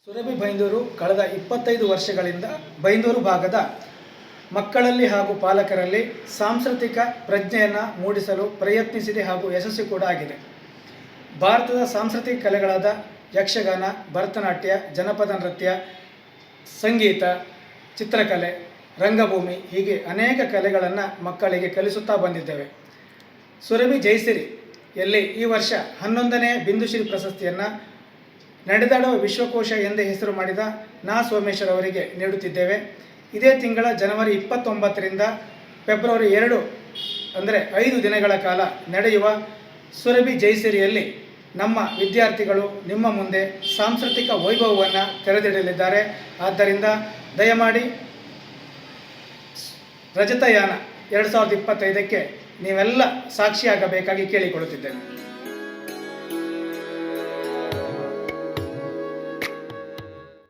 ಸುರಭಿ ಬೈಂದೂರು ಕಳೆದ 25 ವರ್ಷಗಳಿಂದ ಬೈಂದೂರು ಭಾಗದ ಮಕ್ಕಳಲ್ಲಿ ಹಾಗೂ ಪಾಲಕರಲ್ಲಿ ಸಾಂಸ್ಕೃತಿಕ ಪ್ರಜ್ಞೆಯನ್ನು ಮೂಡಿಸಲು ಪ್ರಯತ್ನಿಸಿದೆ ಹಾಗೂ ಯಶಸ್ವಿ ಕೂಡ ಆಗಿದೆ. ಭಾರತದ ಸಾಂಸ್ಕೃತಿಕ ಕಲೆಗಳಾದ ಯಕ್ಷಗಾನ, ಭರತನಾಟ್ಯ, ಜನಪದ ನೃತ್ಯ, ಸಂಗೀತ, ಚಿತ್ರಕಲೆ, ರಂಗಭೂಮಿ ಹೀಗೆ ಅನೇಕ ಕಲೆಗಳನ್ನು ಮಕ್ಕಳಿಗೆ ಕಲಿಸುತ್ತಾ ಬಂದಿದ್ದೇವೆ. ಸುರಭಿ ಜಯಸಿರಿಯಲ್ಲಿ ಈ ವರ್ಷ 11ನೇ ಬಿಂದುಶ್ರೀ ಪ್ರಶಸ್ತಿಯನ್ನು ನಡೆದಾಡುವ ವಿಶ್ವಕೋಶ ಎಂದೇ ಹೆಸರು ಮಾಡಿದ ನಾ ಸೋಮೇಶ್ವರ್ ಅವರಿಗೆ ನೀಡುತ್ತಿದ್ದೇವೆ. ಇದೇ ತಿಂಗಳ ಜನವರಿ 29ರಿಂದ ಫೆಬ್ರವರಿ 2 ಅಂದರೆ 5 ದಿನಗಳ ಕಾಲ ನಡೆಯುವ ಸುರಭಿ ಜಯಸಿರಿಯಲ್ಲಿ ನಮ್ಮ ವಿದ್ಯಾರ್ಥಿಗಳು ನಿಮ್ಮ ಮುಂದೆ ಸಾಂಸ್ಕೃತಿಕ ವೈಭವವನ್ನು ತೆರೆದಿಡಲಿದ್ದಾರೆ. ಆದ್ದರಿಂದ ದಯಮಾಡಿ ರಜತಯಾನ 2025ಕ್ಕೆ ನೀವೆಲ್ಲ ಸಾಕ್ಷಿಯಾಗಬೇಕಾಗಿ ಕೇಳಿಕೊಳ್ಳುತ್ತಿದ್ದೇನೆ.